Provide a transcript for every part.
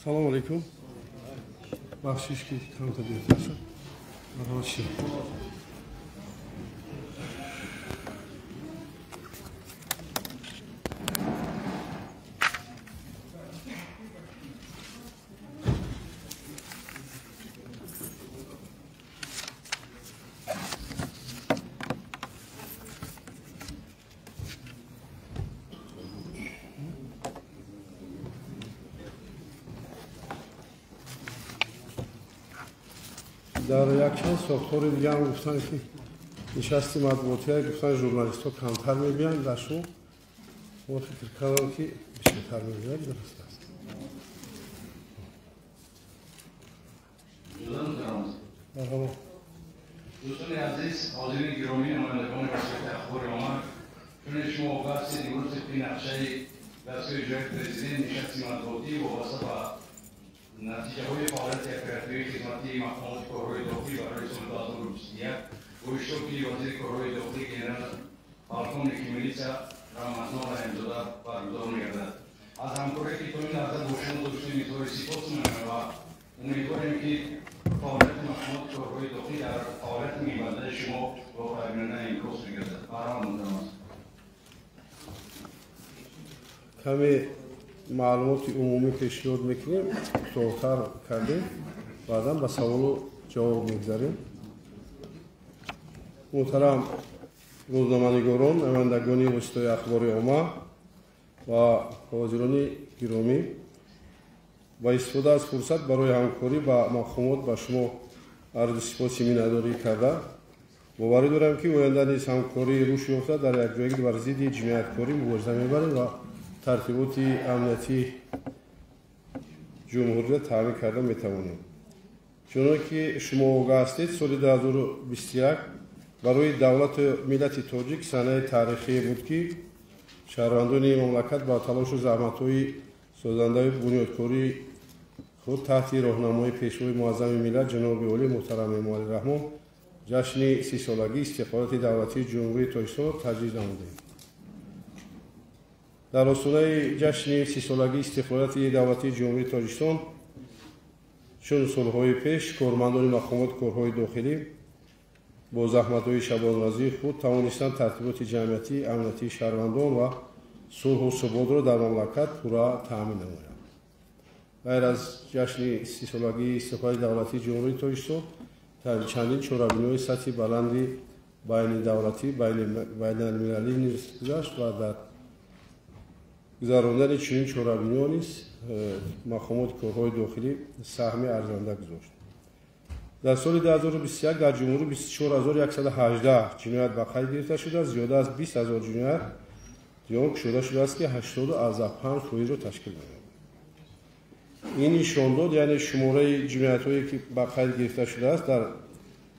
Салом алейкум. Бахшиш ки камта бирташа. Марҳамат. در یک چند ساختار دیگه هم گفتن که نشستی مطبوعاتی های گفتن ژورنالیست ها کمتر میبینن در شما ما فکر کردم که بیشتر میبینن درست است. مرحبا. دوستان عزیز، حاضرین گرامی، نمایندگان وزارت اخبار عامه، چون شما بحث دیروز طبق نقشه دستگاه اجرایی پرزیدنت نشست مطبوعاتی وابسته به نتیجه‌های فعالیت اپراتیوی خدمتی مقامات کارهای داخلی برای سال 2021 با اشتراک وزیر کارهای داخلی جنرال فالکون کیمیلیسا رحمت‌الله رحم‌زاده برگزار می‌گردد. از همکاری که تا این لحظه با شما دوستان اظهار سپاس می‌کنم و امیدواریم که فعالیت مقامات کارهای داخلی در فعالیت می‌بندد شما با فراگیرنده امکاس می‌گردد. برنامه منظم است. کمی معلومات عمومی پیشنهاد میکنیم توتر کردیم بعدا به سوال و جواب میگذاریم. محترم روزنامه‌نگاران، نمایندگان وسطای اخبار عامه و حاضران گرامی، با استفاده از فرصت برای همکاری با مقامات به شما عرض سپاس مینه‌داری کرده باوری دارم که آینده نیز همکاری رشد یافته در یک جایگاه بر ضد جنایتکاری مبارزه میبریم و ترتیبات امنیتی جمهوری تامین کرده میتوانیم. چنانکه شما آگاه هستید سال 2021 برای دولت ملت تاجیک سنه تاریخی بود که شهروندان مملکت با تلاش و زحمت‌های سازنده بنیادکاری خود تحت راهنمایی پیشوای معظم ملت جناب عالی محترم امام رحمان جشن 30 سالگی استقلالیت دولتی جمهوری تاجیکستان تجدید نمودیم. در آستانه جشن 30 سالگی استقلالیت دولتی جمهوری تاجیکستان چون سالهای پیش کارمندان مقامات کارهای داخلی با زحمت‌های شبان‌روزی خود توانستند ترتیبات جمعیتی امنیتی شهروندان و صلح و ثبات را در مملکت پورا تامین نمایند. غیر از جشن 30 سالگی استقلال دولتی جمهوری تاجیکستان چندین چهاربینی‌های سطح بلندی بین دولتی بین‌المللی نیز گذشت و در گذراندن چنین چهاربینی‌ها نیز مقامات کارهای داخلی سهم ارزنده گذاشت. در سال 2021 در جمهوری 24118 جنایت به قید گرفته شده، زیاده از 20000 جنایت دیان شده است که 80.5% را تشکیل می‌دهد. این نشان داد یعنی شماره جنایت‌هایی که به قید گرفته شده است در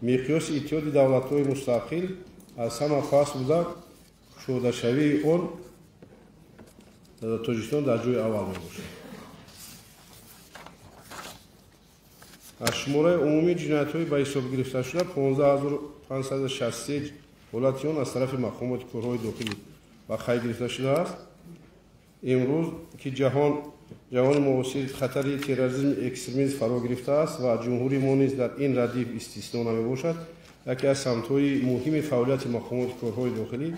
مقیاس اتحاد دولت‌های مستقل از همه پس بوده شده شوی آن تاجیکستان در جای اول میباشد. از شماره عمومی جنایت‌های به حساب گرفته شده 15563 حالتیان از طرف مقامات کارهای داخلی به قید گرفته شده است. امروز که جهان معاصر خطر تروریسم اکستریمیسم فرا گرفته است و جمهوری ما نیز در این ردیف استثنا نمیباشد، یکی از سمت‌های مهم فعالیت مقامات کارهای داخلی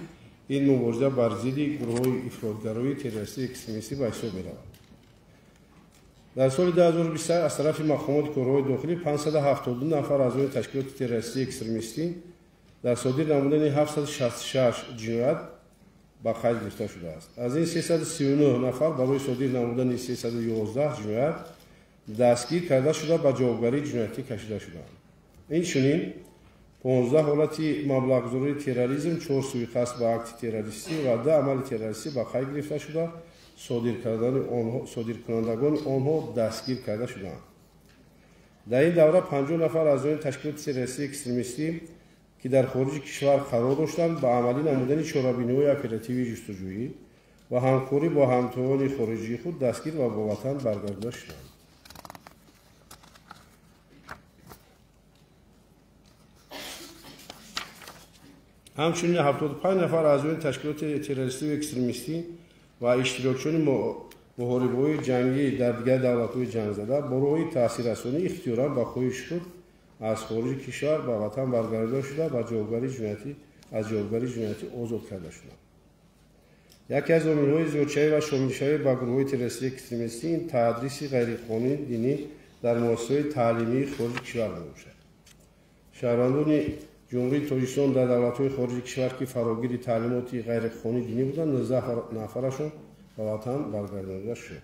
این مبارزه بر ضد گروه‌های افراطگرایی تروریستی اکستریمیستی به حساب می‌رود. در سال 2023 از طرف مقامات کارهای داخلی 572 نفر از آن تشکیلات تروریستی اکستریمیستی در صادر نمودن 766 جنایت به قید گرفته شده است. از این 339 نفر برای صادر نمودن 311 جنایت دستگیر کرده شده به جوابگری جنایتی کشیده شدند. این چنین 15 حالت مبلغ‌گذاری تروریسم، 4 سوءقصد به اکت تروریستی و 10 عمل تروریستی به قید گرفته شده، صادرکنندگان آنها دستگیر کرده شدند. در این دوره 50 نفر از آن تشکیلات تروریستی اکستریمیستی که در خارج کشور قرار داشتند به عملی نمودن چهاربینی‌های اپراتیوی جستجویی و همکاری با همتایان خارجی خود دستگیر و به وطن برگردانده شدند. همچنین 75 نفر از آن تشکیلات تروریستی و اکستریمیستی و اشتراکچیان муҳорибаҳои ҷангӣ дар дигар давлатҳои ҷангзада бо роҳи таъсиррасонӣ ихтиёран ба хоҳиши худ аз хориҷи кишвар ба ватан баргардода шуда аз ҷавобгарии ҷиноятӣ озод карда шуданд. яке аз омилҳои зиёдшавӣ ва шомилшавӣ ба гурӯҳҳои террористии экстремистӣ ин тадриси ғайриқонунии динӣ дар муассисаҳои таълимии хориҷи кишвар мебошад. шаҳрвандони ҷумҳурии Тоҷикистон дар давлатҳои хориҷи кишвар ки фарогири таълимоти ғайриқонунии динӣ буданд 19 нафарашон ба ватан баргардонида шуд.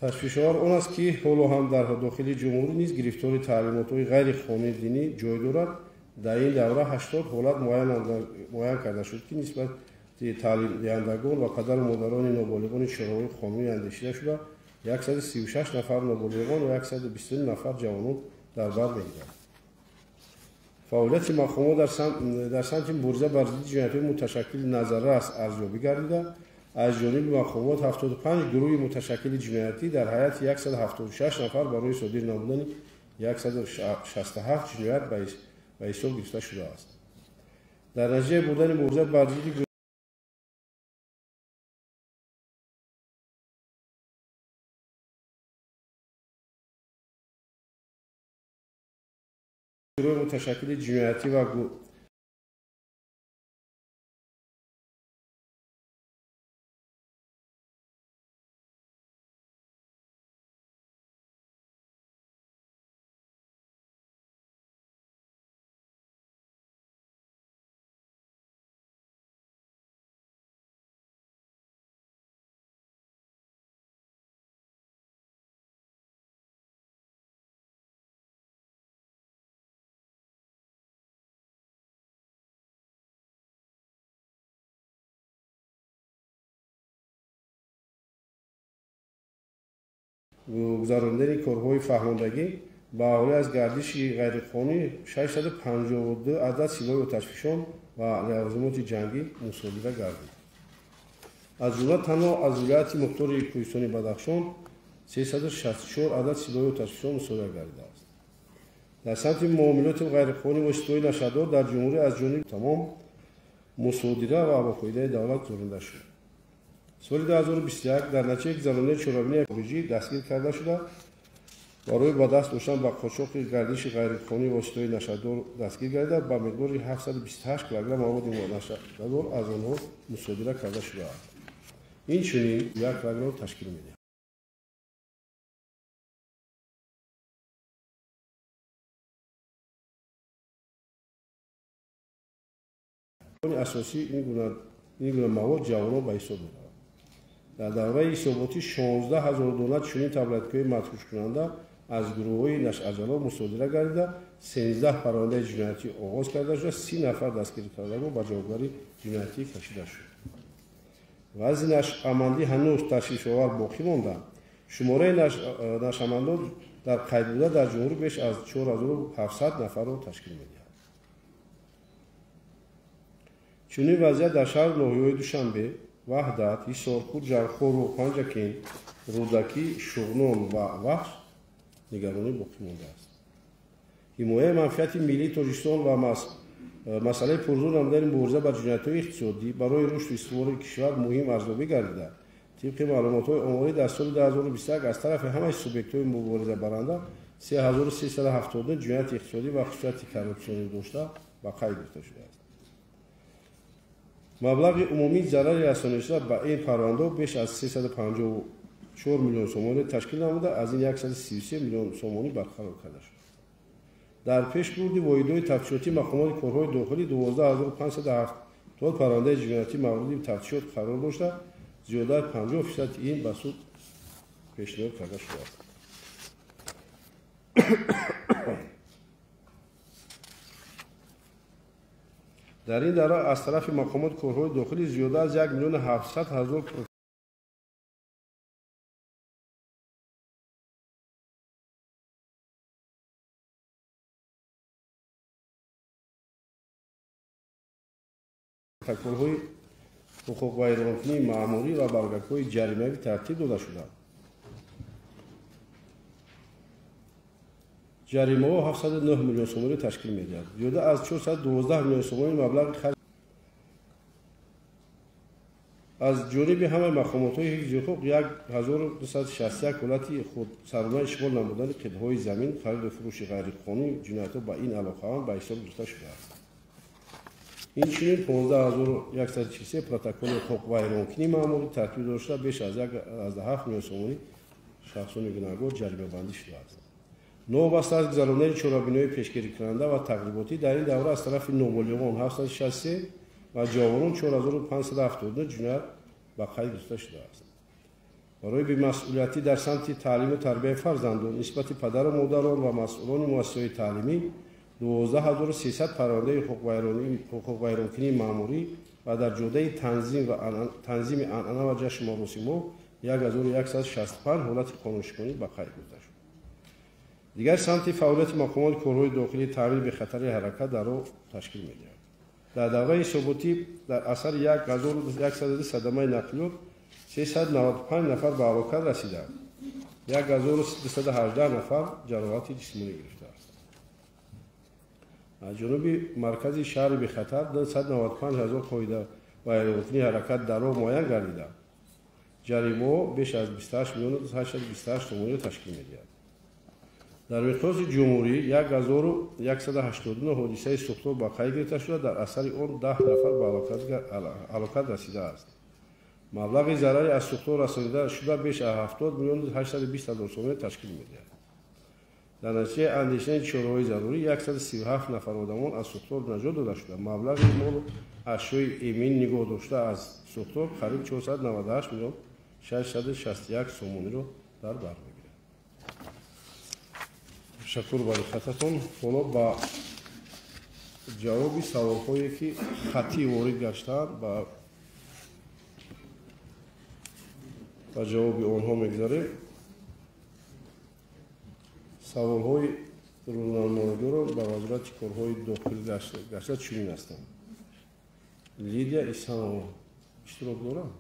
ташвишовар он аст ки ҳоло ҳам дар дохили ҷумҳурӣ низ гирифтори таълимотҳои ғайриқонунии динӣ ҷой дорад. дар ин давра 80 ҳолат муайян карда шуд ки нисбати таълимдиҳандагон ва падару модарони ноболиғони чораҳои қонунӣ андешида шуда 136 нафар ноболиғон ва 122 нафар ҷавонон дар бар мегирад. фаъолияти мақомот дар самти мубориза бар зидди ҷиноятҳои муташаккили назаррас арзёбӣ гардида аз ҷониби мақомот 75 гурӯҳи муташаккили ҷиноятӣ дар ҳайати 176 нафар барои содир намудани 167 ҷиноят ба ҳисоб гирифта шудааст. дар натиҷаи бурдани мубориза бар зидди гурӯҳи муташаккили ҷиноятӣ ва гузарондани корҳои фаҳмондагӣ ба аҳолӣ аз гардиши ғайриқонунӣ 652 адад силоҳи оташфишон ва лавозимоти ҷангӣ мусодира гардид. аз ҷумла танҳо аз вилояти мухтори кӯҳистони Бадахшон 364 адад силоҳи оташфишон мусодира гардидааст. дар самти муомилоти ғайриқонунӣ воситаҳои нашрдор дар ҷумҳурӣ аз ҷониби тамом мусодира ва ба қоидаи давлат зорида шуд. соли 2021 дар натиҷаи гузарондани чорабинии хориҷӣ дастгир карда шуда барои ба даст доштан ба қочоқи гардиши ғайриқонунии воситаҳои нашрдор дастгир гардида ба миқдори 728 килограмм маводи нашрдор аз онҳо мусодира карда шудааст. инчунин 1 килограмм ташкил медиҳад. асосии ин гуна мавод ҷавонон ба ҳисоб меравад. дар давраи ҳисоботӣ 16 000 дона чунин таблеткаҳои мадҳушкунанда аз гурӯҳҳои нашъаҷало мусодира гардида 13 парвандаи ҷиноятӣ оғоз карда шуда 30 нафар дастгиркардагон ба ҷавобгарии ҷиноятӣ кашида шуд. вазъи нашъамандӣ ҳанӯз ташвишовар боқӣ монда. шумораи нашъамандон дар қайд буда дар ҷумҳурӣ беш аз 4700 нафарро ташкил медиҳад. чунин вазъият дар шаҳру ноҳияҳои Душанбе, Ваҳдат, Ҳисоркӯт, Жархору, Панҷакин, Рӯдакӣ, Шуғнон ва Вахш нигаронӣ боқӣ мондааст. ҳимояи манфиати миллии Тоҷикистон ва масъалаи пурзур намудани мубориза ба ҷиноятҳои иқтисодӣ барои рушду истиқболи кишвар муҳим арзёбӣ гардида. тибқи маълумотҳои оморӣ дар соли 2021 аз тарафи ҳамаи субъектҳои муборизабаранда 3379 ҷинояти иқтисодӣ ва хусусияти коррупсионӣ дошта ба қайд гирифта шудааст. маблағи умумии зарари расонида ба ин парвандо беш аз 354 миллион сомонӣ ташкил намуда, аз ин 133 миллион сомонӣ барқарор карда шуд. дар пешбурди воҳидҳои тафтишотӣ мақомоти корҳои дохилӣ 12570 парвандаи ҷиноятӣ мавриди тафтишот қарор дошта, зиёдаи 50% ин ба суд пешниҳод карда шудааст. дар ин давра аз тарафи мақомоти корҳои дохилӣ зиёда аз 1 миллион 700 ҳазор протоколҳои ҳуқуқвайронкунии маъмурӣ ва баргакҳои ҷаримавӣ тартиб дода шуданд. ҷаримаҳо 709 миллион сомонӣ ташкил медиҳад. зиёда аз 412 миллион сомонӣ маблағи از جانب همه مقامات‌های حفظ حقوق 1261 حالت خودسرانه شمال نمودن قطعه‌های زمین، خرید و فروش غیرقانونی جنایت‌ها با این علاقه‌مند به حساب گرفته شده است. اینچنین 15143 پروتکل حقوق ویرانکنی معمولی ترتیب داشته بیش از 7 میلیون سومی شخصان گناهگار جریمه بندی شده است. نوبسته از گذراندن چرابین‌های پیشگیری کننده و تقریباتی در این دوره از طرف نوبالغان 763 و جوانان 4579 جنایت به قید گرفته شده است. برای بی‌مسئولیتی در سمت تعلیم و تربیت فرزندان نسبت پدر و مادران و مسئولان مؤسسه‌های تعلیمی 12300 پرونده حقوق ویرانکنی مأموری و در جوده تنظیم عنعنه و جشن مراسم‌ها 1165 حالت قانونشکنی به قید گرفته شد. دیگر سمت فعالیت مقامات کارهای داخلی تعمیر به خطر حرکت در راه تشکیل می‌دهد. در دوره ثباتی در اثر 1102 صدمه نقلیات 395 نفر به هلاکت رسیدند. 1218 نفر جراحت جسمانی گرفته است. از جنوب مرکز شهر به خطر 195,000 قاعده ویرانکنی حرکت در راه معین گردیده. جریمه بیش از 28 میلیون 828 تومان تشکیل می‌دهد. در مقیاس جمهوری 1189 حادثه سوختار به قید گرفته شده، در اثر آن 10 نفر به هلاکت رسیده است. مبلغ ضرر از سوختار رسانیده شده بیش از 70 میلیون 820 هزار تومان تشکیل می‌دهد. در نتیجه اندیشیدن چاره‌های ضروری 137 نفر آدمان از سوختار نجات داده شده. مبلغ مال اشیای ایمن نگاه داشته از سوختار قریب 498 میلیون 661 تومان را در بر می‌گیرد. تشکر برای خطتون. حالا با جواب سوال‌هایی که خطی وارد گشتند با جواب آنها می‌گذاریم. سوال‌های روزنامه‌نگاران با وزارت کارهای داخلی گشته چنین هستند. لیدیا اسحاقова اشتراک دارد.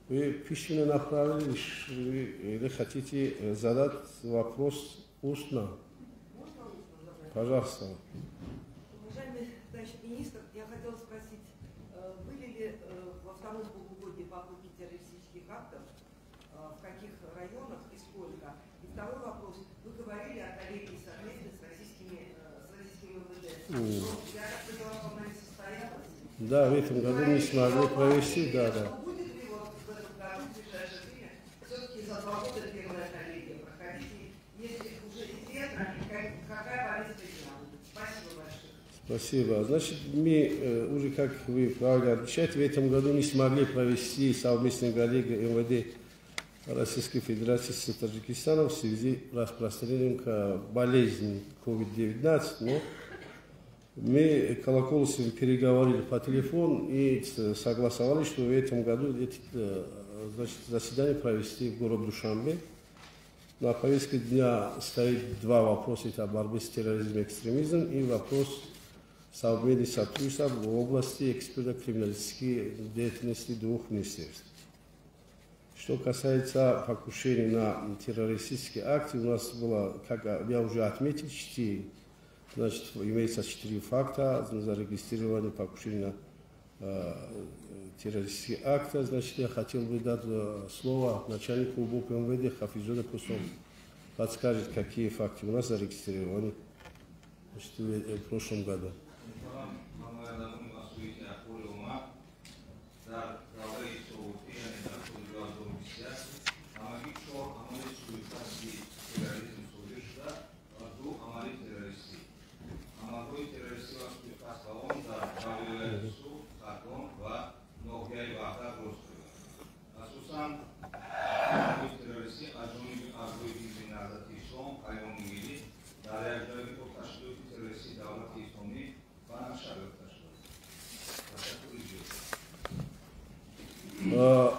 Вы письменно направили, или хотите задать вопрос устно? Пожалуйста. Уважаемый товарищ министр, я хотела спросить, были ли во втором полугодии попытки террористических актов, в каких районах и сколько? И второй вопрос. Вы говорили о коллегии совместно с российскими МВД. Я так поняла, что она не состоялась? Да, в этом году не смогли провести, да. Будет ли вот в этом году, в ближайшее время, все-таки за 2 года первая коллегия проходить? Если уже известно, какая повестка дня будет? Спасибо большое. Спасибо. Значит, мы уже, как вы правильно отвечаете, в этом году не смогли провести совместную коллегию МВД Российской Федерации с Таджикистаном в связи с распространением болезни COVID-19, но мы Колоколовым переговорили по телефону и согласовали, что в этом году заседание провести в городе Душанбе. На повестке дня стоит 2 вопроса: это борьба с терроризмом и экстремизмом и вопрос совместного сотрудничества в области эксперто-криминалистической деятельности 2 министерств. Что касается покушений на террористические акты, у нас было, как я уже отметил, 4, значит, имеется 4 факта зарегистрирования покушений на террористические акты. Значит, я хотел бы дать слово начальнику УБОП МВД Хафизону Кусом. Подскажет, какие факты у нас зарегистрированы, значит, в прошлом году.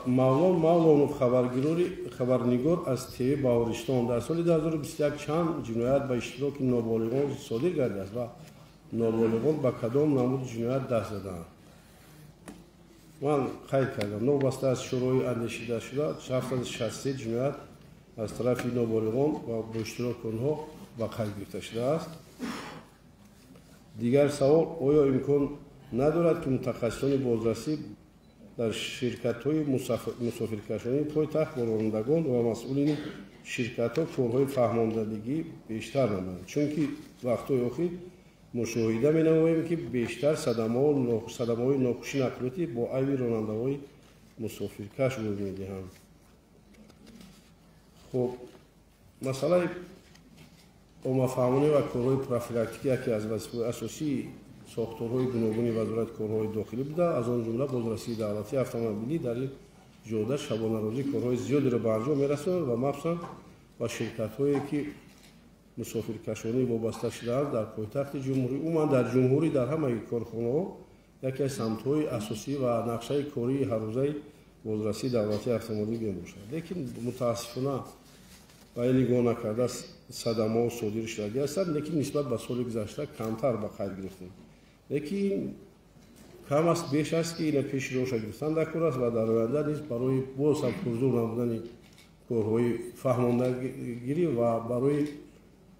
мавлон мавлонов хабарнигор аз ТВ Баҳористон дар соли 2021 чанд ҷиноят ба иштироки ноболиғон содир гардидааст ва ноболиғон ба кадом намуди ҷиноят даст заданд? ман қайд кардам, новбаста аз шӯрои андешидашуда 763 ҷиноят аз тарафи ноболиғон ва бо иштироки онҳо ба қайд гирифта шудааст. дигар савол: оё имкон ندارد که متخصصان بازرسی در شرکت‌های مسافرکشانی پایتخت و رانندگان و مسئولین شرکت‌ها کارهای فهماندگی بیشتر نمایند، چون که وقت‌های اخیر مشاهده می‌نماییم که بیشتر صدمه‌های ناخوشی نقلیاتی با عیب راننده‌های مسافرکش روی می‌دهند. خب مسئله عموم‌فهمانی و کارهای پروفیلاکتیکی یکی از وظایف اساسی ساختارهای گوناگون وزارت کارهای داخلی بوده. از آن جمله بازرسی دولتی اتومبیلی در این جاده شبانه روزی کارهای زیادی را به انجام می‌رساند و مخصوصاً با شرکت‌هایی که مسافرکشانی وابسته شده‌اند در پایتخت جمهوری، عموما در جمهوری در همه کارخانه‌ها یکی از سمت‌های اساسی و نقشه کاری هر روزه بازرسی دولتی اتومبیلی میباشد. لیکن متاسفانه با این نگاه نکرده صدمه صادر شده است، لیکن نسبت به سال گذشته کمتر به قید گرفتیم. لیکن کم است بیش است که این پیش روش گرفتن در کار است و در آینده نیز برای باز هم پرزور نمودن کارهای فهماندگی و برای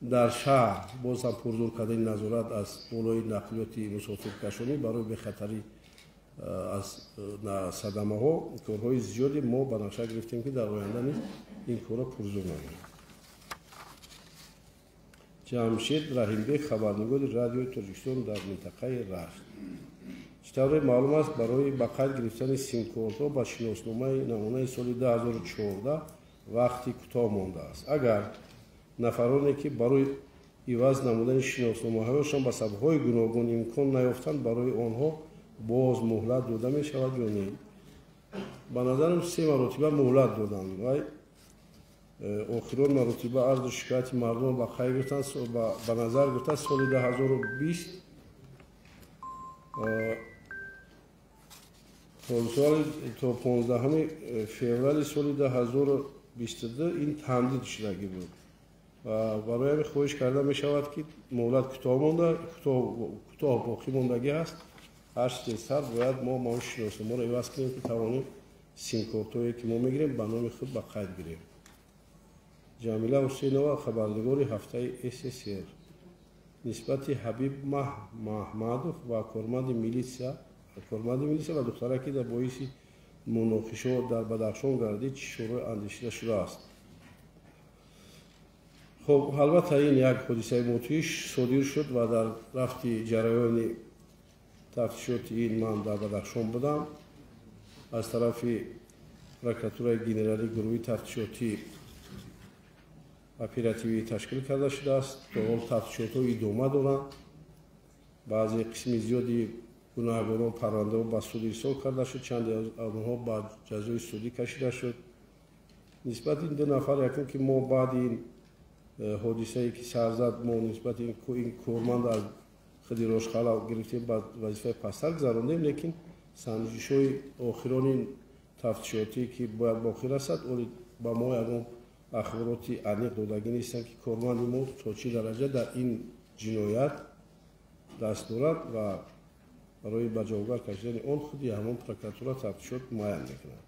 در شهر باز هم پرزور کردن نظارت از بالای نقلیات مسافرکشانی برای بخطری از صدمه ها کارهای زیادی ما به نقشه گرفتیم که در آینده نیز این کارها پرزور نمودن. جمشید رحیمبek خبرنگار رادیوی تاجیکستان در منطقه رشت. چطور معلوم است برای به قید گرفتن سیم کارت‌ها با شناسنامه نمونه سال 2014 وقتی کوتاه مانده است. اگر نفرانی که برای عوض نمودن شناسنامه‌هایشان به سبب‌های گوناگون امکان نیافتند برای آنها باز مهلت داده می‌شود یا نه؟ به نظرم 3 مرتبه مهلت دادند و آخرین مرتبه عرض شکایت مردم به قید گرفتن به نظر گرفته سال 2020 تا 15 فوریه سال 2022 این تمدید شدگی بود و برای همین خواهش کرده می شود که مهلت کوتاه باقی ماندگی است. هر سر باید ما شناسنامه را عوض کنیم که توانیم سیم کارت‌هایی که ما میگیریم به نام خود به قید گیریم. جمیله حسینова خبرنگار هفته SSR نسبت حبیب محمدов و کارمند میلیسیا و دختره که در باعث مناقشه در بدخشان گردید شروع اندیشیده شده است. خب البته این یک حادثه موتیش صادر شد و در رفت جریان تفتیشات این من در بدخشان بودم. از طرف پروکراتورای گنرالی گروهی تفتیشاتی اپراتیوی تشکیل کرده شده است. تا حال تفتیشات‌ها ادامه دارند. بعضی قسم زیادی گناهکاران پرونده به سود ارسال کرده شد، چند از آنها به جزای سودی کشیده شد. نسبت این 2 نفر یکم که ما بعد این حادثه‌ای که سر زد ما نسبت این کارمند از خود راشخلا گرفتیم به وظیفه پستر گذراندیم، لیکن سنجش‌های آخرین تفتیشاتی که باید باقی رسد با ما یکم اخباراتی عمیق دادگی نیستند که کارمند ما تا چه درجه در این جنایت دست دارد و برای به جایگاه کشیدن آن خودی همان پروکراتور تفتیشات معین میکنند.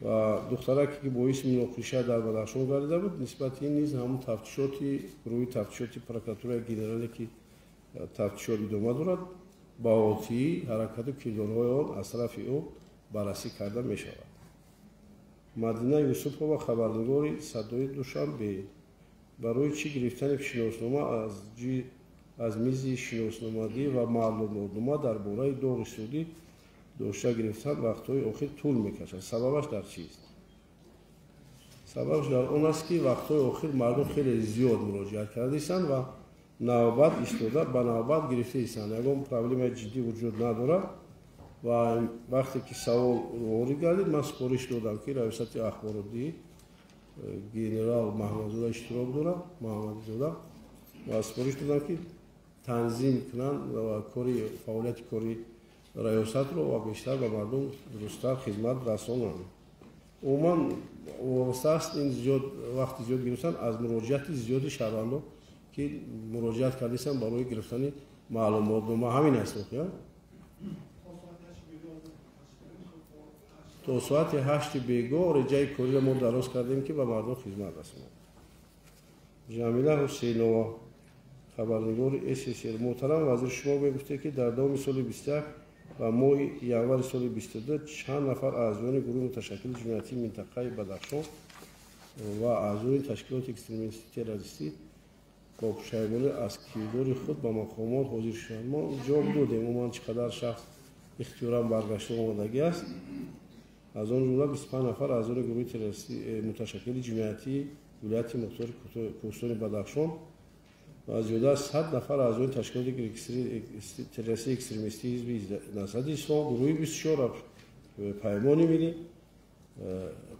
و دختره که باعث مناقشه در بدخشان گردیده بود نسبت این نیز همون تفتیشاتی گروه تفتیشاتی پروکراتورای گنرالی که تفتیشات ادامه دارد با آتی حرکت و کردارهای آن از طرف او بررسی کرده می شود. مدینه یوسفова خبرنگار صدای دوشنبه برای چی گرفتن شناسنامه از میز شناسنامگی و معلوماتنامه درباره داغ سودی داشته گرفتن وقت‌های آخر طول می‌کشد. سببش در چیست؟ سببش در آن است که وقت‌های آخر مردم خیلی زیاد مراجعت کرده‌اند و نوبت ایستاده به نوبت گرفته‌اند. یگان پرابلم جدی وجود ندارد و وقتی که سوال وارد گردید من سپارش دادم که ریاست اخباراتی گنرال محمدزاده اشتراک دارد و سپارش دادم که تنظیم کنند و فعالیت کاری ریاست رو و بیشتر به مردم درست‌تر خدمت رسانند. عموما وابسته است این زیاد وقت زیاد گرفتن از مراجعت زیاد شهروندان که مراجعت کردن برای گرفتن معلوماتنامه همین است. تا ساعت 8 بیگاه رجای کاری ما دراز کردیم که به مردم خدمت رسانیم. جمیله حسینова خبرنگار SSR. محترم وزیر شما بگفته که در دوام سال 21 و ماه ینور سال 22 چند نفر اعضای گروه متشکل جنایتی منطقه بدخشان و اعضای تشکیلات اکستریمیستی تروریستی با پشیمانی از کردار خود به مقامات حاضر شدند. ما جواب دادیم عموما چقدر شخص اختیارا برگشته آمادگی است. از آن جمله 25 نفر اعضای گروه تروریستی متشکل جنایتی ولایت مختار کوهستان بدخشان و زیاده از 100 نفر اعضای تشکیلات تروریستی اکستریمیستی حزب نهضت اسلام گروه 24 پیمانی ملی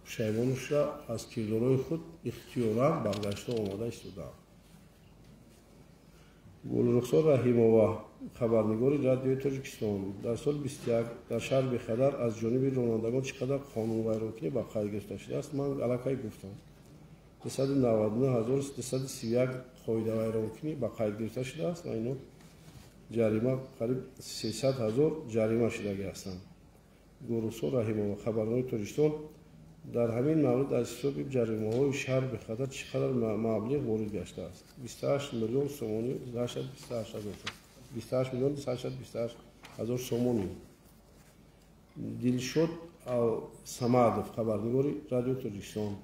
پشیمانش را از کردارهای خود اختیارا برگشته آماده ایستادند. گلرخسار رحیمова خبرنگار رادیوی تاجیکستان در سال 21 در شهر بخدر از جانب رانندگان چقدر قانون ویرانکنی به قید گرفته شده است. من علاقه گفتم 299,331 قاعده ویرانکنی به قید گرفته شده است و اینو جریمه قریب 300,000 جریمه شده هستند. گلرخسار رحیمова خبرنگار تاجیکستان در همین مورد از حساب جریمه‌های شهر بخدر چقدر مبلغ وارد گشته است؟ 28 میلیون سومانی 28 میلیون 228 هزار سومانی. دلشد самадов خبرنگار رادیو تاجیکستان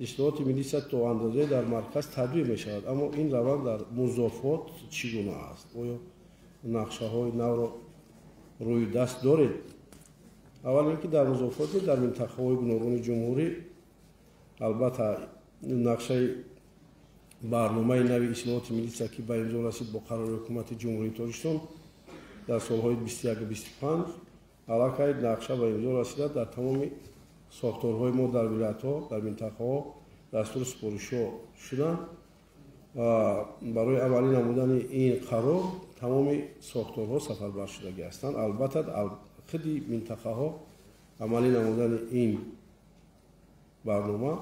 اصلاحات ملی تا اندازه در مرکز تدوین می شود اما این روند در مضافات چگونه است؟ آیا نقشه های نو را روی دست دارید؟ اول اینکه در مضافات در منطقه های گوناگون جمهوری البته نقشه برنامه نوی اصلاحات ملی که به امضا رسید با قرار حکومت جمهوری تاجیکستان در سالهای 21 و 25 علاقه نقشه به امضا رسیده در تمام ساختارهای ما در ولایت‌ها در منطقه‌ها دستور سپارش‌ها شدند و برای عملی نمودن این قرار تمام ساختارها سفربر شده هستند. البته خیلی منطقه‌ها عملی نمودن این برنامه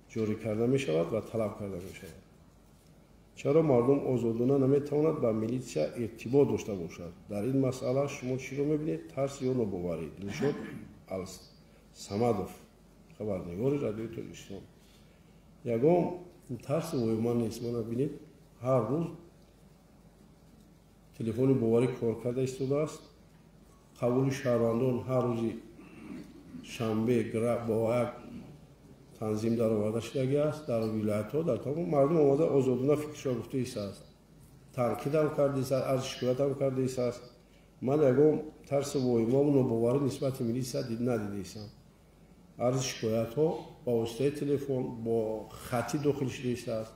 جاری کرده می شود و طلب کرده می شود. چرا مردم آزادانه نمیتواند با میلیسیا ارتباط داشته باشد؟ در این مسئله شما چی رو میبینید؟ ترس یا ناباوری؟ دلشد самадов خبرنگار رادیو تاجیکستان یگام ترس وایمان نیست. ما ببینید هر روز تلفن باوری کار کرده ایستاده است. قبول شهروندان هر روزی شنبه با یک تنظیم در آورده شده است در ولایت‌ها در تمام مردم آماده آزادانه فکرش را گفته است. تنقید هم کرده است، از شکایت هم کرده است. من یگام ترس وایمان و ناباوری نسبت میلیسیا ندیده استم. عرض شکایت ها با واسطه تلفن با خطی داخل شده است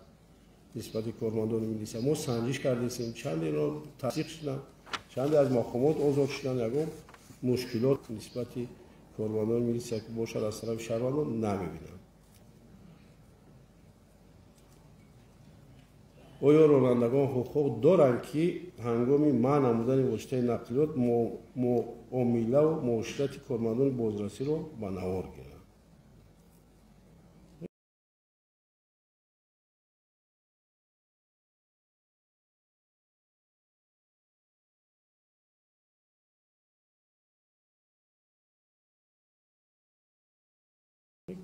نسبت کارمندان میلیسیا. ما سنجش کرده ایم چند اینا تصدیق شدن چند از مقامات آزاد شدن یگام مشکلات نسبت کارمندان میلیسیا که باشد از طرف شهروندان نمیبینم. آیا رانندگان حقوق دارند که هنگام منع نمودن واسطه نقلیات معامله و معاشرت کارمندان بازرسی را به نوار گیرند؟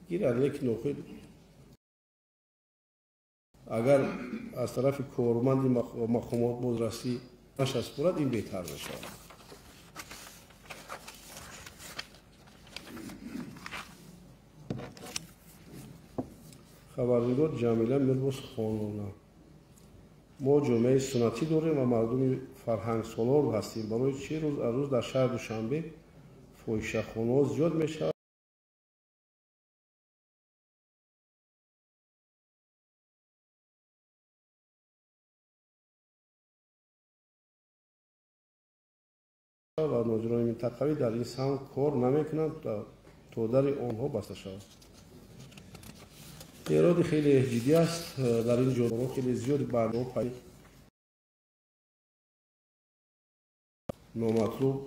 گیرند لیکن اگر از طرف کارمند مقامات بازرسی نشست کنند این بهتر میشود. خبرنگار جمیله میرباز خانونا ما جامعه سنتی داریم و مردم فرهنگ سالار هستیم. برای چه روز از روز در شهر دوشنبه فاحشه‌خانه‌ها زیاد میشود؟ و ناظران منطقوی در این سمت کار نمیکنند تا در آنها بسته شود. ایراد خیلی جدی است در این جامعه خیلی زیاد برنامه پای نامطلوب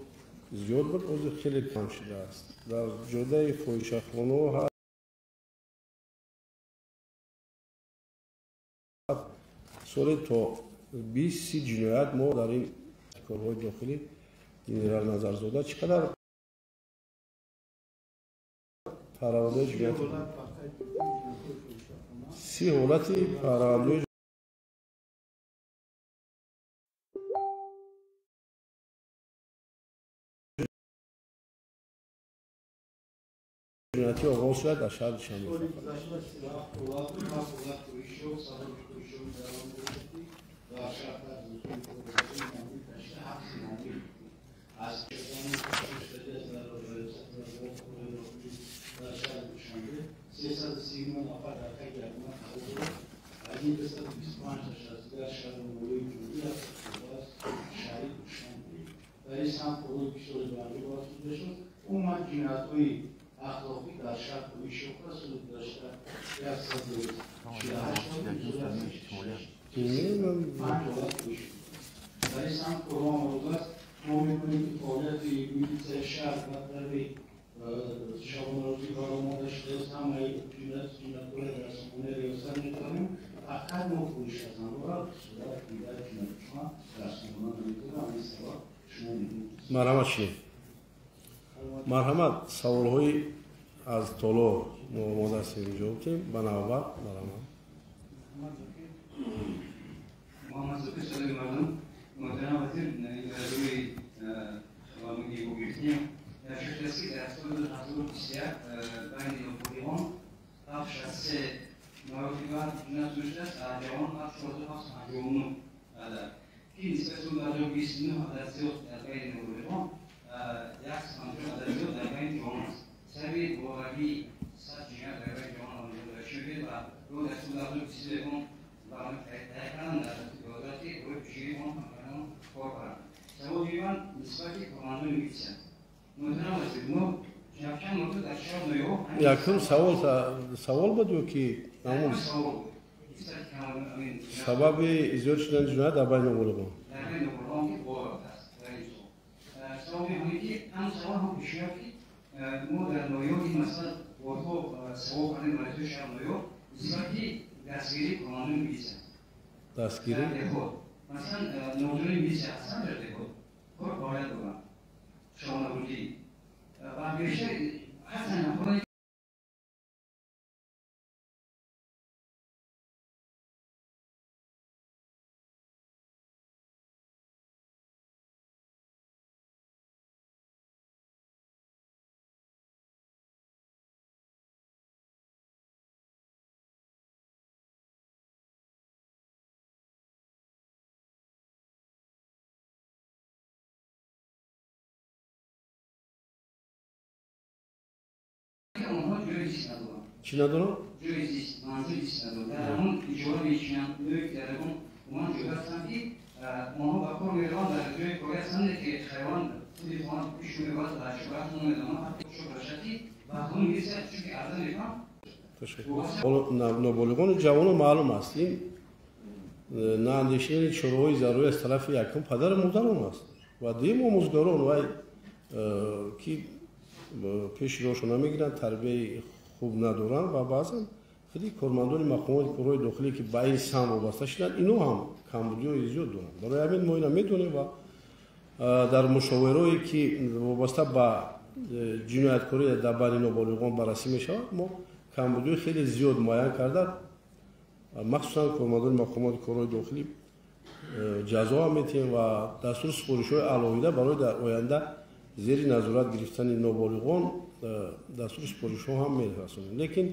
زیاد بود از خیلی کم شده است. در جاده فاحشه‌خانه سال تا 20 جنایت ما در این کارهای داخلی در نظر زده چقدر پرونده جنایت 30 حالت پرونده جنایتی آغاز شد در شهر شنبه. اخلاقی در شهر کویشوخا سود داشته یک در این سمت قرآن روزت ما میکنیم که فعالیت میلیسه شهر مطلبی شبانرازی کارآماده شده است همه جنایت‌های رسانه ریاست میکنیم فقط ما فروش از آنها را صورت دیگر جنایت شما رسانه نمیتونم این سوال شما میدونید مرحمت شید. مرحمت سوال‌های از طلوع ما دست اینجا بودیم بنابرای مرحمت محمد صبح صدای مردم محترم وزیر روی خبرنگاری رو گرفتیم شکلسی در سال 2021 بین نوپولیون 763 مراتبات جنایت شده است از جوان 759 که نسبت به 2029 عدد در بین نوپولیون یک سانتر عدد در بین جوان است. سبی باوری 100 جنایت در بین جوان آمده شده و رو در سال 2023 برای تحقیقاً در دولتی روی پیشگیری کنم کار کنم. سوال من نسبت کماندون می‌کشم. محترم وزیر ما چند مرتبه در شهر نیو یکم سوال بود که نامون سبب زیاد شدن جنایت در بین نوپولیون در بین نوپولیون که باور است. سوال همین که هم سوال هم پیش میاد که ما در نیو این مثلا وقتا سوال کنیم مرتبه شهر نیو نسبت دستگیری کماندون می‌کشم. دستگیری مثلا نوجوانی میشه اصلا در خود کار باید بودن شما بودی و بیشتر حسن خودی چی ندارم؟ جوی زیست، منزل زیست ندارم. در همون جواب ایشیان دوی در همون اومان جواب هستن که اونها با کار میروان در جوی کاری هستند که خیوان خودی خوان پیش میروان در شبه همون ادامه حتی شو برشتی و همون میرسه چونکه عرضه میکنم نوپولیون جوان معلوم است این نااندیشیدن شروعی ضروری از طرف یکم پدر مادران است و دیم آموزگاران و که پیش روشو نمیگیرن تربیه خوب ندارن و بعضا خیلی کارمندان مقامات کارهای داخلی که با این سهم وابسته شدن اینو هم کمبودی زیاد دارن. برای همین ما اینا میدونیم و در مشاورهایی که وابسته با جنایتکاری در بین نوپولیون بررسی میشه ما کمبودی خیلی زیاد معین کرده مخصوصا کارمندان مقامات کارهای داخلی جزا میتیم و دستور سپارش‌های علاوه برای در آینده زیر نظارت گرفتن نوپولیون دستور سپارش‌ها هم میرسونیم. لیکن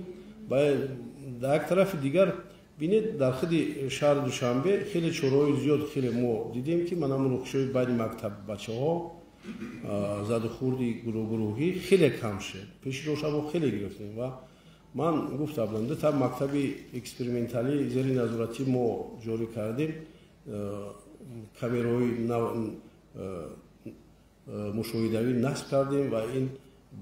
در یک طرف دیگر بینید در خود شهر دوشنبه خیلی چورهای زیاد خیلی ما دیدیم که من هم رخشوی بین مکتب بچه‌ها زد خوردی گروهی خیلی کم شد. پیش روش هم خیلی گرفتیم و من گفتم دو تا مکتب اکسپریمنتالی زیر نظارتی ما جاری کردیم کامرای مشاهده‌ای نصب کردیم و این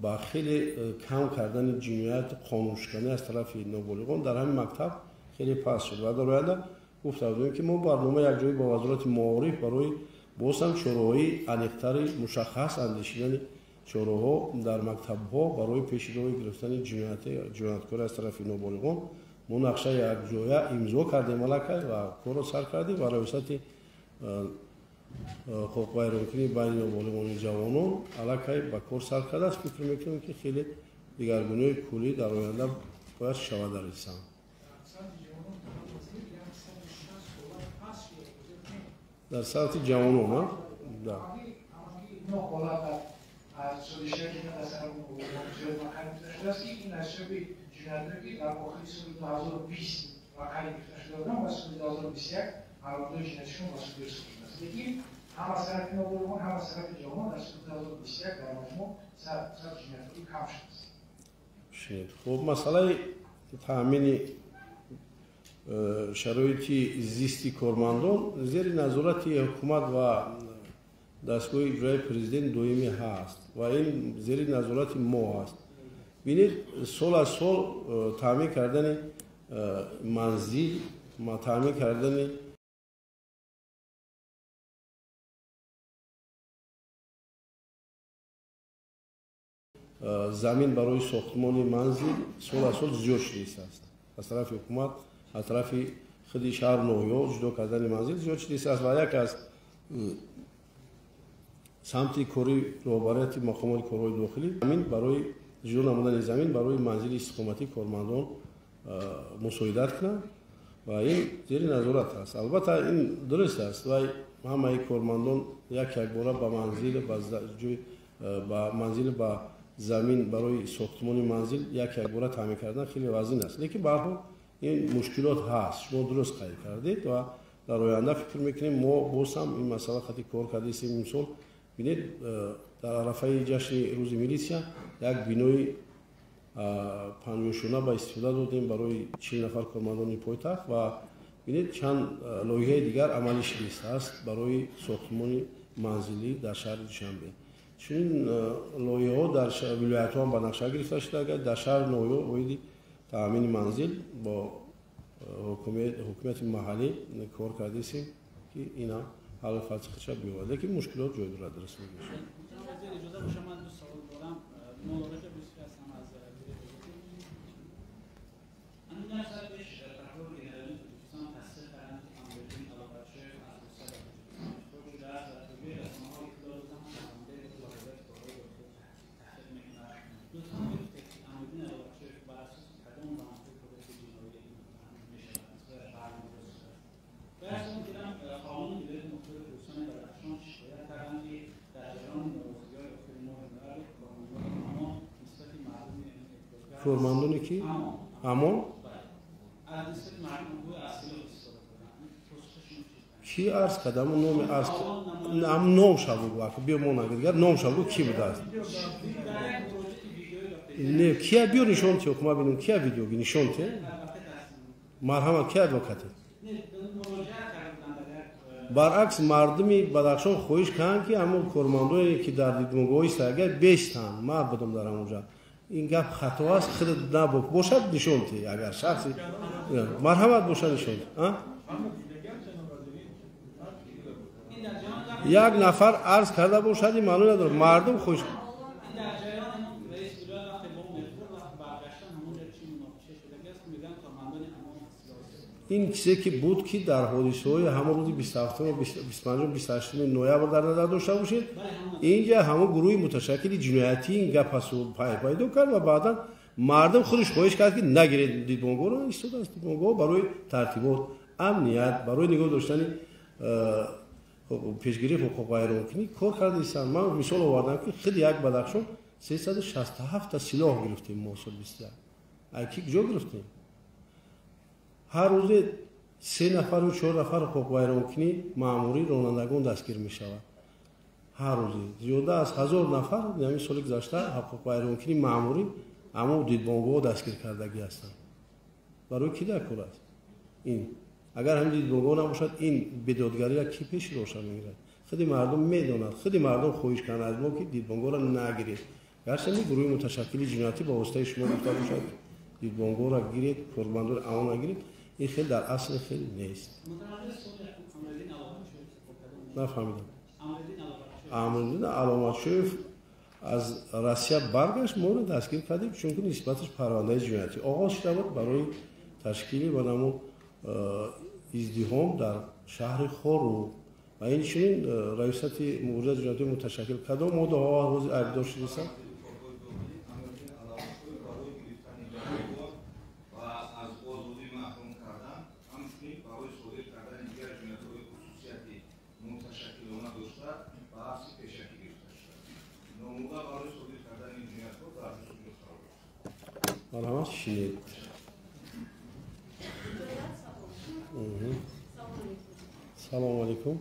با خیلی کم کردن جنایت قانونشکنی از طرف نوپولیون در همین مکتب خیلی پس شد و در آینده گفتم که ما برنامه یک جایی با وزارت معارف برای بازم شورای انیق‌تر مشخص اندیشیدن شوراها در مکتب‌ها برای پیشروی گرفتن جنایتکار از طرف نوپولیون ما نقشه یک جایی امضا کردیم ملکه و کار را سر کردیم و ریاست حقوق ویرانکنی بین نوپولیون جوانان علاقه به کار سر کرده است. فکر میکنم که خیلی دیگرگونی کلی در آینده باید شود در این سمت. در سطح جوانان از سودشتر که در سر مجرد مقام گرفته شده است که این نشب جنایتی که در آخر سال 2020 مقام گرفته شده بودن و سال 2021 عوامل جنایتشون واسه درست شده است. لیکن هم از طرف نوبرمان هم از طرف جامعه در سال 2021 در مجموع سر جنایتی کم شده است. خب مسئله تامین شرایط زیستی کارمندان زیر نظارت حکومت و دستگاه اجرایی پرزیدنت دومی هست و این زیر نظارت ما هست. ببینید سال از سال تامین کردن منزل، تامین کردن زمین برای ساختمان منزل سال از سال زیاد شده است. از طرف حکومت، از طرف خود شهر نویا جدا کردن منزل زیاد شده است و یک از سمت کاری رهبریت مقامات کارهای داخلی زمین برای جدا نمودن زمین برای منزل استقامتی کارمندان مساعدت کنند و این زیر نظارت است. البته این درست است و همه کارمندان یک بار با منزل با زمین برای ساختمان منزل یک بار تامین کردن خیلی وزین است. لیکن به هر حال این مشکلات هست. شما درست قید کردید و در آینده فکر میکنیم ما باز هم این مسئله خطی کار کردیم. مثلا ببینید در عرفه جشن روز میلیسیا یک بینای پنجشونه با استفاده دادیم برای 40 نفر کارمندان پایتخت و ببینید چند لایحه دیگر عملی شده است برای ساختمان منزلی در شهر دوشنبه. چون لایحه ها در ولایت ها هم به نقشه گرفته شده. اگر در شهر نویا باید تامین منزل با حکومت محلی کار کردیم که اینا حال فلسفه بیاورد. لیکن مشکلات جای داره درست میشه. اجازه باشه من دو سوال دارم. مراجعه بسیار هستم از اون درصد بهش تحول گنرالی دوستان تصدیق کردن که امروزین علاقه شده از دوستان خود در طبیعه رسانه‌ها اطلاع دادن همونده واردات کارهای تحقیق میکنن. دوستان گفته که امروزین علاقه شده بر اساس کدام منطق کودک جنایی میشه برنامه درست کرد. برای اون دیدم قانون ولایت مختلف دوستان بدخشان شکایت کردن که در جریان موضوعات خیلی مهمه اما نسبت مردم کارمندانی که اما کی عرض کردم نام عرض نام نام شبو واقع بیا مون اگر نام شبو کی بود است نه کی بیو نشون تی حکومت ببینیم کی ویدیو نشون تی مرحمت کی ادوکات برعکس مردمی بدخشان خواهش کردن که همون کارمندانی که در دیدگاه است اگر بیستن ما بدم دارم اونجا این گپ خطا است خود نبود باشد نشون تی اگر شخصی مرحمت باشد نشون یک نفر عرض کرده باشد معلوم نداره مردم خوش این چیزی که بود که در حادثه‌های همون روز 27 و 25 و 28 نوامبر در نظر داشته باشید اینجا همون گروه متشکل جنایتی این گپ حسو پیدا کرد و بعدا مردم خودش خواهش کرد که نگیرید دیدبانگاه رو استفاده از دیدبانگاه برای ترتیبات امنیت برای نگاه داشتن پیشگیری حقوق غیرقانونی کار کرده ایستن. من مثال آوردم که خیلی یک بدخشان 367 تا سلاح گرفتیم ما سال 21 اکی کجا گرفتیم هر روز 3 نفر و 4 نفر حقوق غیرقانونی ماموری رانندگان دستگیر می شود. هر روز زیاده از 1000 نفر در سال گذشته حقوق غیرقانونی ماموری اما دیدبانگاه دستگیر کردگی هستند. برای کی در کار است این اگر هم دیدبانگاه نباشد این بدادگری را کی پیش روشن میگیرد خیلی مردم میدونند خیلی مردم خواهش کردن از ما که دیدبانگاه را نگیرید گرچه گروه متشکل جنایتی با واسطه شما گفته باشد دیدبانگاه را گیرید کارمندان را امان نگیرید این خیلی در اصل خیلی نیست. نفهمیدم. امروزین علامت شوف از روسیه برگشت ما رو دستگیر کردیم چون که نسبتش پرونده جنایتی آغاز شده بود برای تشکیل و نمو ازدحام در شهر خورو و این چنین رئیست مبارزات جنایتی متشکل کدام ماده ها روز ارائه شده است مرحبا شنید. سلام علیکم.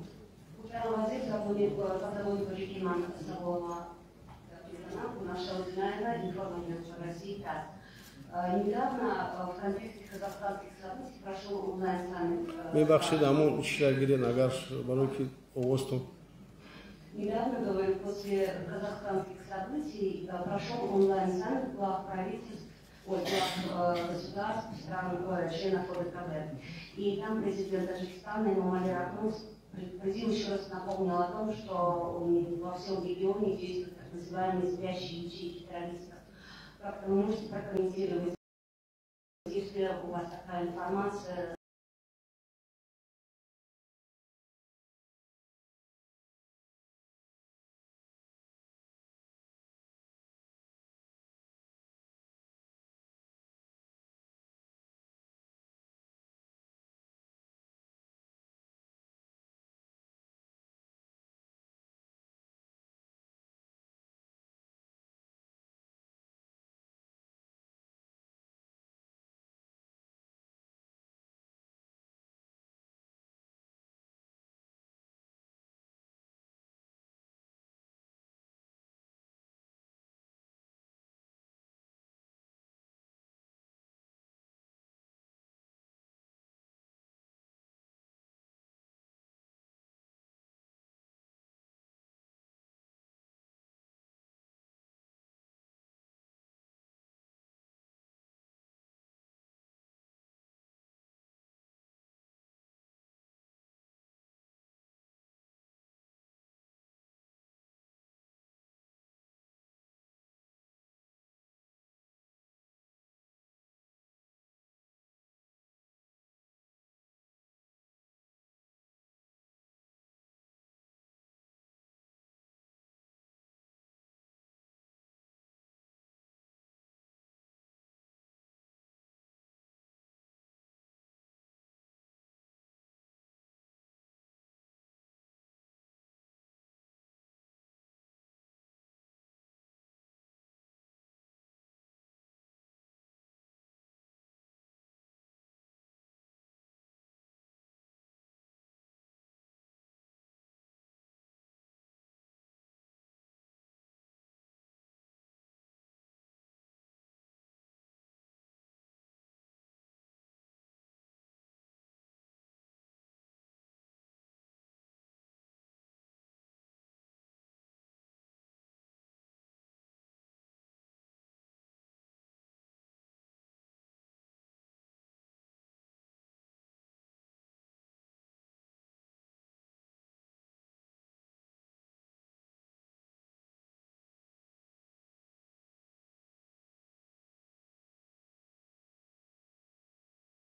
Недавно в контексте казахстанских событий прошел онлайн-саммит. میبخشید اما اشتراگیری اگر برای که اوستم. Недавно, говорю, после казахстанских событий прошел онлайн-саммит глав правительств, глав государств, стран, членов ОДКБ. И там президент Таджикистана Эмомали Рахмон президент еще раз напомнил о том, что во всем регионе действуют так называемые спящие ячейки террористов. Как-то вы можете прокомментировать, если у вас такая информация?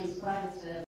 Справиться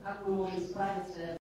как мы можем справиться